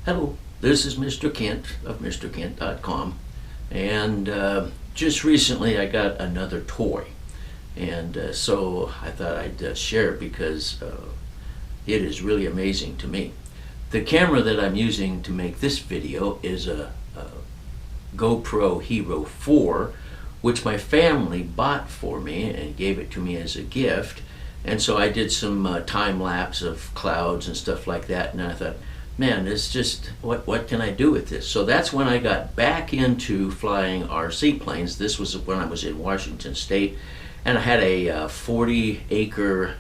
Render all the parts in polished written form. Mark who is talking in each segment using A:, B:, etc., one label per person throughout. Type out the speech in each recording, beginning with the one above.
A: Hello, this is Mr. Kent of MrKent.com, and just recently I got another toy, and so I thought I'd share it because it is really amazing to me. The camera that I'm using to make this video is a GoPro Hero 4, which my family bought for me and gave it to me as a gift, and so I did some time lapse of clouds and stuff like that, and I thought, man, it's just, what can I do with this? So that's when I got back into flying RC planes. This was when I was in Washington State, and I had a 40-acre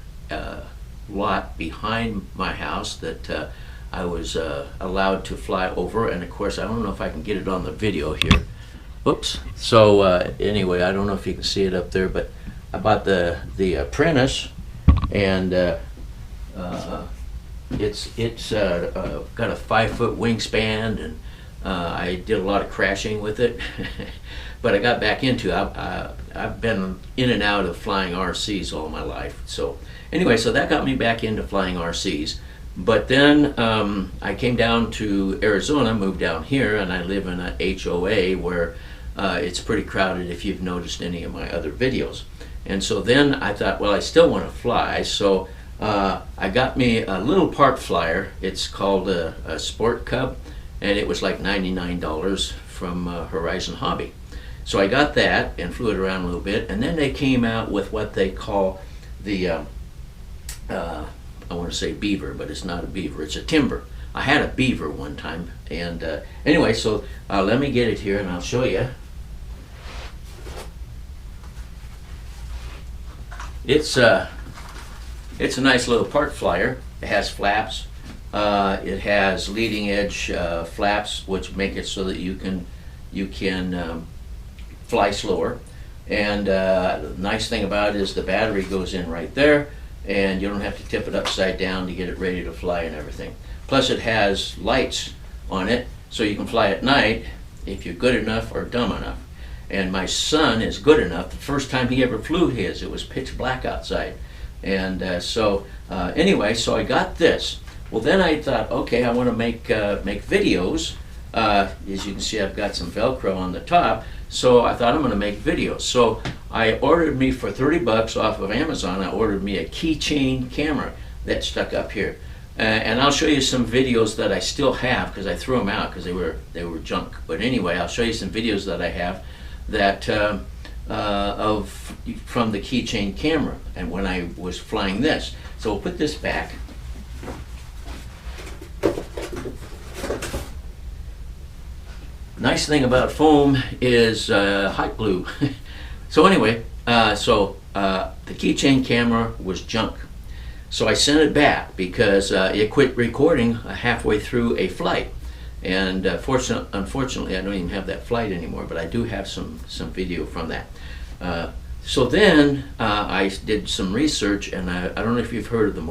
A: lot behind my house that I was allowed to fly over, and of course, I don't know if I can get it on the video here. Oops. So anyway, I don't know if you can see it up there, but I bought the Apprentice, and it's got a 5-foot wingspan, and I did a lot of crashing with it. But I got back into it. I've been in and out of flying RCs all my life. So anyway, so that got me back into flying RCs. But then I came down to Arizona, moved down here, and I live in an HOA where it's pretty crowded, if you've noticed any of my other videos. And so then I thought, well, I still want to fly, so I got me a little park flyer. It's called a Sport Cub, and it was like $99 from Horizon Hobby. So I got that and flew it around a little bit, and then they came out with what they call the, I want to say beaver, but it's not a beaver, it's a timber. I had a beaver one time, and anyway, so let me get it here and I'll show you. It's a nice little park flyer. It has flaps. It has leading edge flaps, which make it so that you can fly slower. And the nice thing about it is the battery goes in right there, and you don't have to tip it upside down to get it ready to fly and everything. Plus it has lights on it, so you can fly at night if you're good enough or dumb enough. And my son is good enough. The first time he ever flew his, it was pitch black outside. And anyway, so I got this. Well, then I thought, okay, I want to make videos. As you can see, I've got some Velcro on the top. So I thought I'm going to make videos. So I ordered me for 30 bucks off of Amazon. I ordered me a keychain camera that stuck up here. And I'll show you some videos that I still have, because I threw them out because they were junk. But anyway, I'll show you some videos that I have that from the keychain camera, and when I was flying this. So we'll put this back. Nice thing about foam is hot glue. So anyway, the keychain camera was junk. So I sent it back because it quit recording halfway through a flight. And unfortunately, I don't even have that flight anymore, but I do have some video from that. So then I did some research, and I don't know if you've heard of the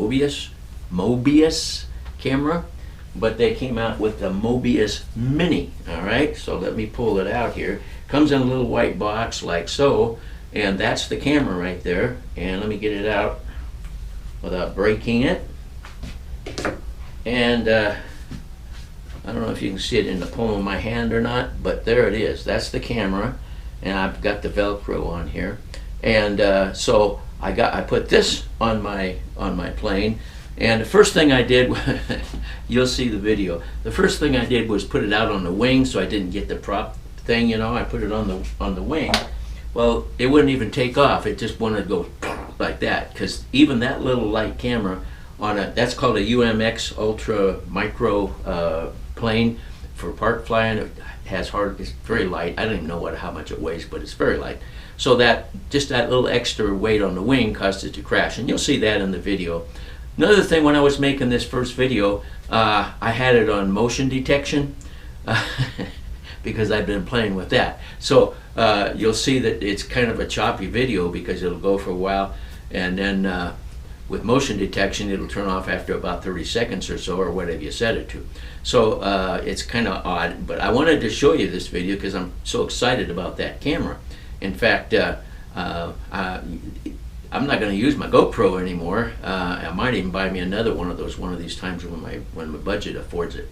A: Mobius camera, but they came out with the Mobius Mini. All right, so let me pull it out here. Comes in a little white box like so, and that's the camera right there. And let me get it out without breaking it. And I don't know if you can see it in the palm of my hand or not, but there it is. That's the camera, and I've got the Velcro on here. And so I put this on my plane, and the first thing I did, you'll see the video. The first thing I did was put it out on the wing, so I didn't get the prop thing. You know, I put it on the wing. Well, it wouldn't even take off. It just wanted to go like that, because even that little light camera on that's called a UMX Ultra Micro plane for park flying. It has it's very light. I don't even know how much it weighs, but it's very light. So that just that little extra weight on the wing caused it to crash, and you'll see that in the video. Another thing, when I was making this first video, I had it on motion detection because I've been playing with that. So you'll see that it's kind of a choppy video because it'll go for a while, and then with motion detection, it'll turn off after about 30 seconds or so, or whatever you set it to. So it's kind of odd, but I wanted to show you this video because I'm so excited about that camera. In fact, I'm not going to use my GoPro anymore. I might even buy me another one of those one of these times when my budget affords it.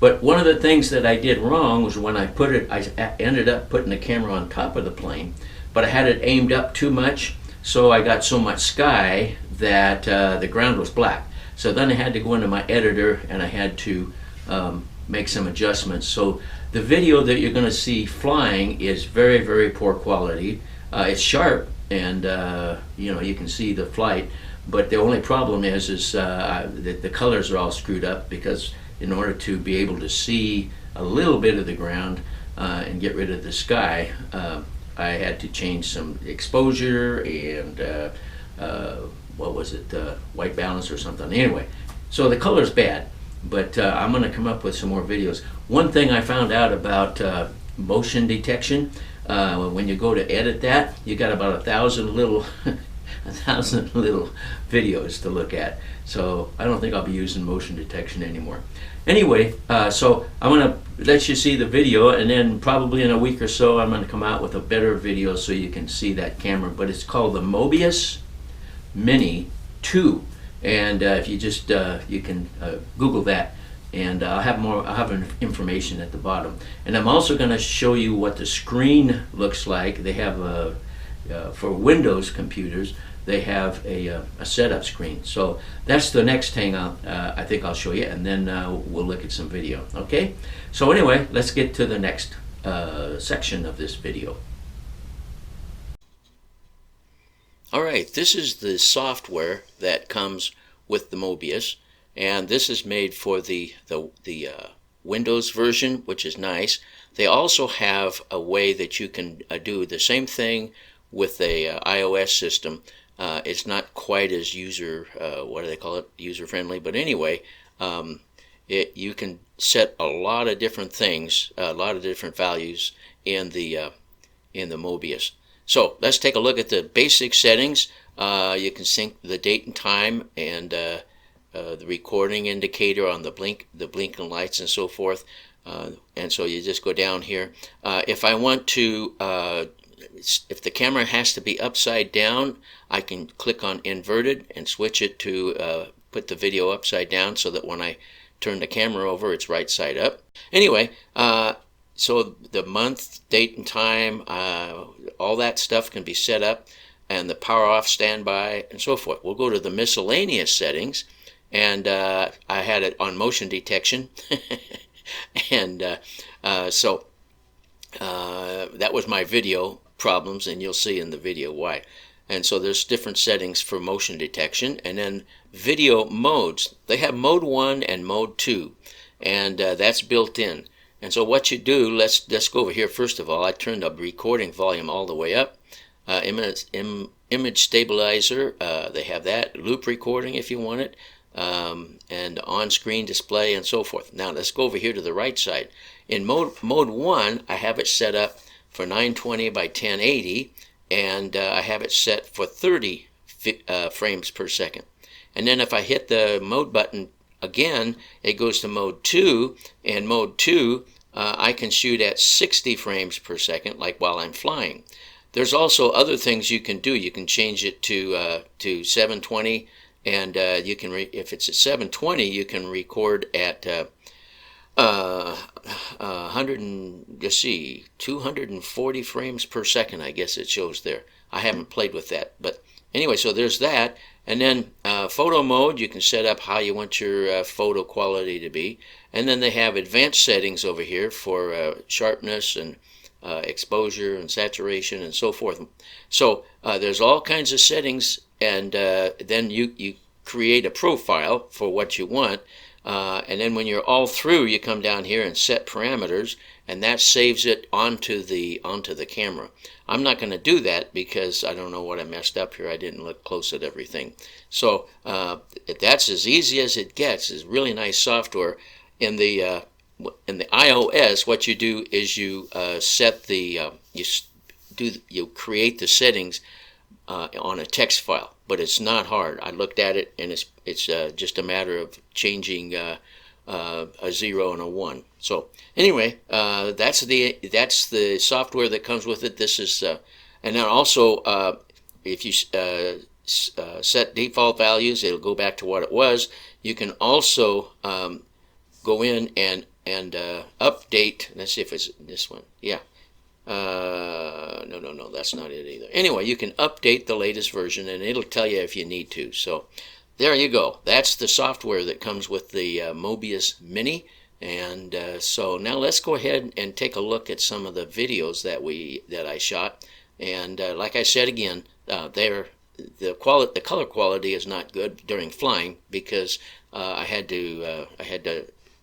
A: But one of the things that I did wrong was when I put it, I ended up putting the camera on top of the plane, but I had it aimed up too much, so I got so much sky that the ground was black. So then I had to go into my editor and I had to make some adjustments. So the video that you're going to see flying is very, very poor quality. It's sharp, and you know, you can see the flight, but the only problem is that the colors are all screwed up, because in order to be able to see a little bit of the ground and get rid of the sky, I had to change some exposure and what was it, white balance or something. Anyway, so the color's bad, but I'm going to come up with some more videos. One thing I found out about motion detection, when you go to edit that, you got about 1,000 little 1,000 little videos to look at. So I don't think I'll be using motion detection anymore. Anyway, so I'm going to let you see the video, and then probably in a week or so I'm going to come out with a better video so you can see that camera. But it's called the Mobius Mini 2, and if you just you can Google that, and I'll have information at the bottom. And I'm also going to show you what the screen looks like. They have for Windows computers, they have a setup screen. So that's the next thing I think I'll show you, and then we'll look at some video. Okay? So anyway, let's get to the next section of this video. Alright, this is the software that comes with the Mobius, and this is made for the Windows version, which is nice. They also have a way that you can do the same thing with a iOS system. It's not quite as what do they call it, user-friendly, but anyway, you can set a lot of different things, a lot of different values in the Mobius. So let's take a look at the basic settings. You can sync the date and time, and the recording indicator on the blinking lights and so forth. And so you just go down here. If I want to, if the camera has to be upside down, I can click on inverted and switch it to put the video upside down, so that when I turn the camera over, it's right side up. Anyway, so the month, date and time, all that stuff can be set up, and the power off, standby, and so forth. We'll go to the miscellaneous settings, and I had it on motion detection. And so that was my video problems, and you'll see in the video why. And so there's different settings for motion detection, and then video modes. They have mode 1 and mode 2, and that's built in. And so what you do, let's go over here. First of all, I turned the recording volume all the way up. Image stabilizer, they have that. Loop recording if you want it, and on-screen display and so forth. Now let's go over here to the right side. In mode 1, I have it set up for 920 by 1080, and I have it set for 30 frames per second. And then if I hit the mode button again, it goes to mode 2, and mode 2 I can shoot at 60 frames per second, like while I'm flying. There's also other things you can do. You can change it to 720, and you can if it's at 720, you can record at 240 frames per second, I guess it shows there. I haven't played with that, but anyway, so there's that. And then photo mode, you can set up how you want your photo quality to be. And then they have advanced settings over here for sharpness and exposure and saturation and so forth. So there's all kinds of settings, and then you create a profile for what you want. And then when you're all through, you come down here and set parameters, and that saves it onto the camera. I'm not going to do that because I don't know what I messed up here. I didn't look close at everything. So that's as easy as it gets. It's really nice software. In the iOS, what you do is you set the you create the settings on a text file, but it's not hard. I looked at it, and it's just a matter of changing a 0 and a 1. So anyway, that's the software that comes with it. This is and then also if you set default values. It'll go back to what it was. You can also go in and update. Let's see if it's this one. Yeah. No, that's not it either. Anyway, you can update the latest version, and it'll tell you if you need to. So there you go. That's the software that comes with the Mobius Mini. And so now let's go ahead and take a look at some of the videos that I shot. And like I said again, the color quality is not good during flying because I had to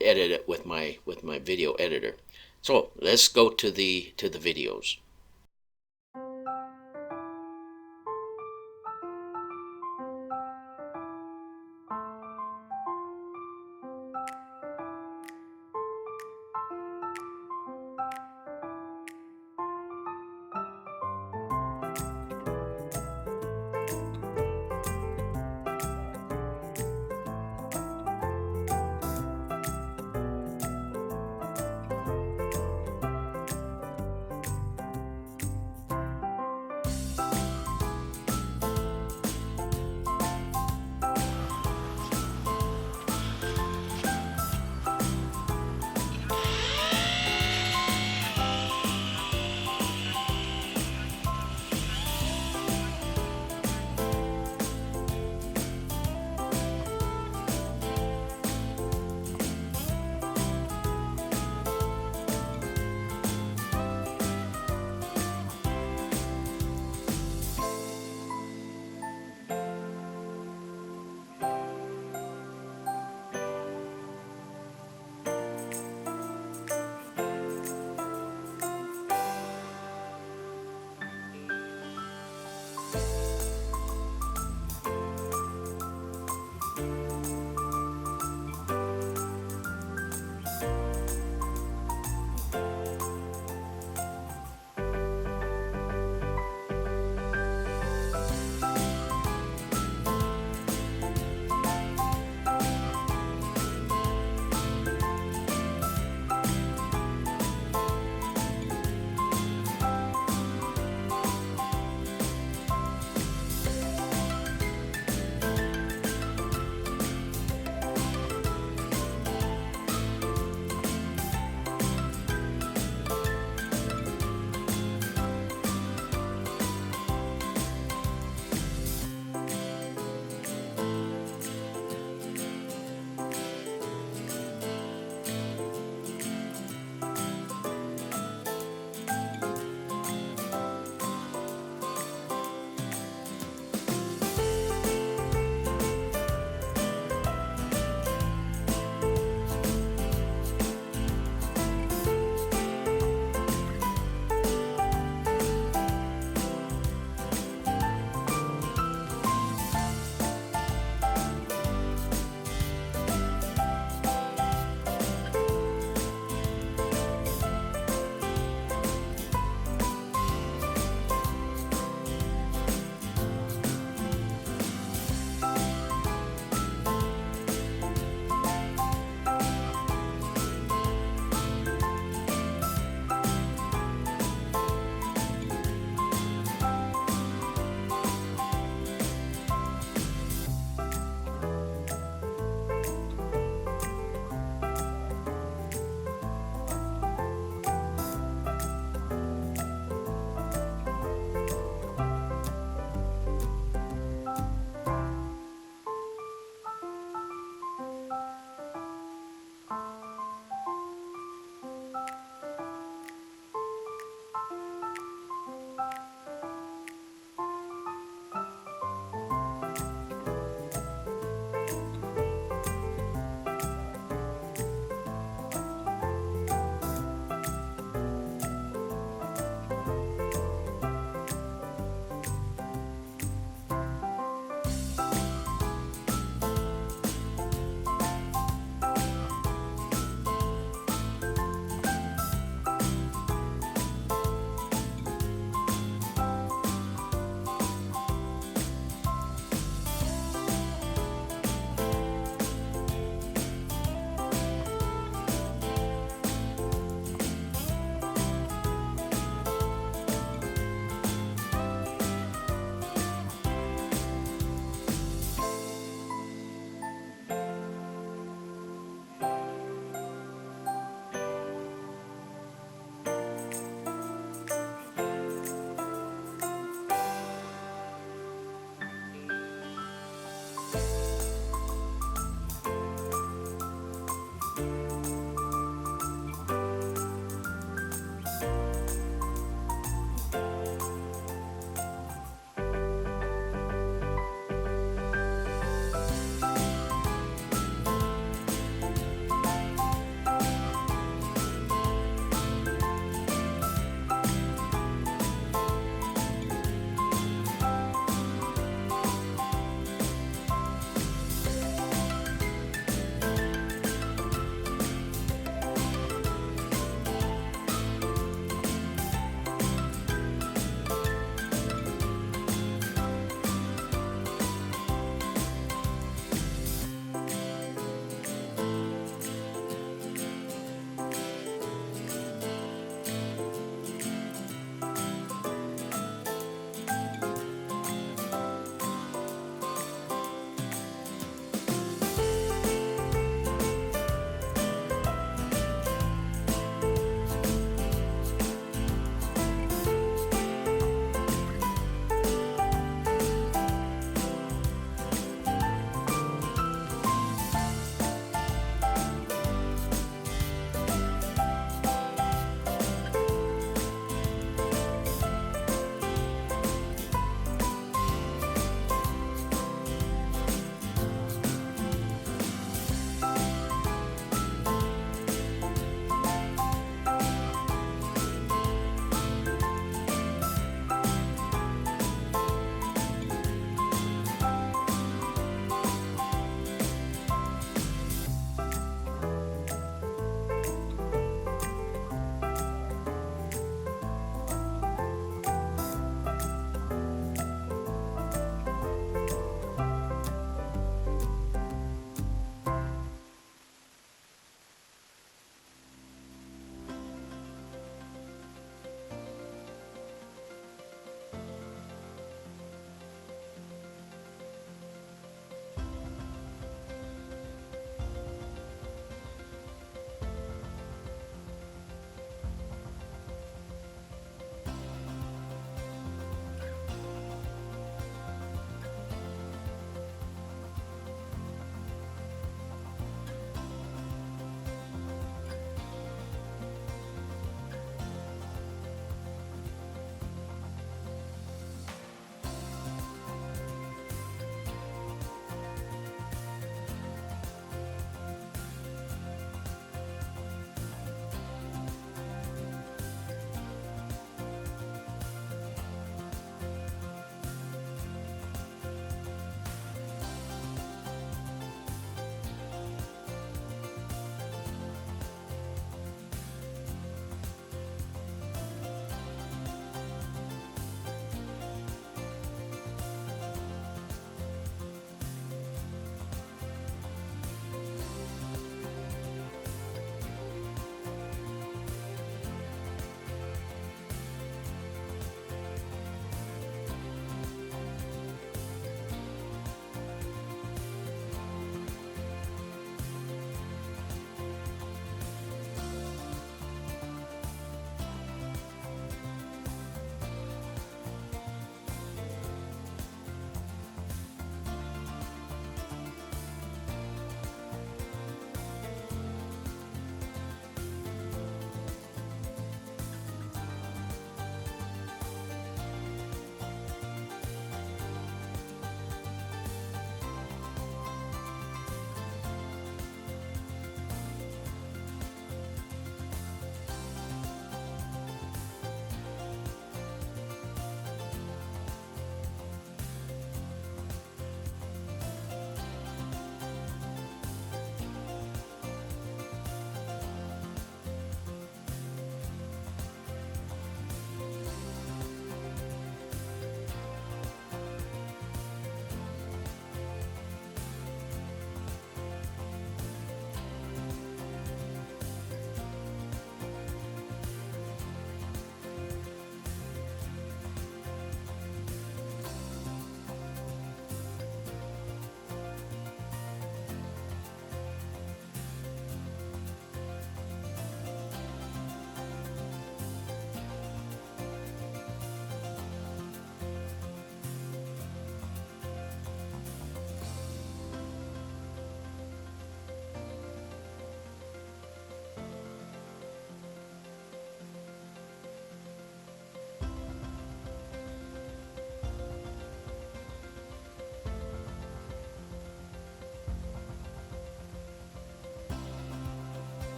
A: edit it with my video editor. So let's go to the videos.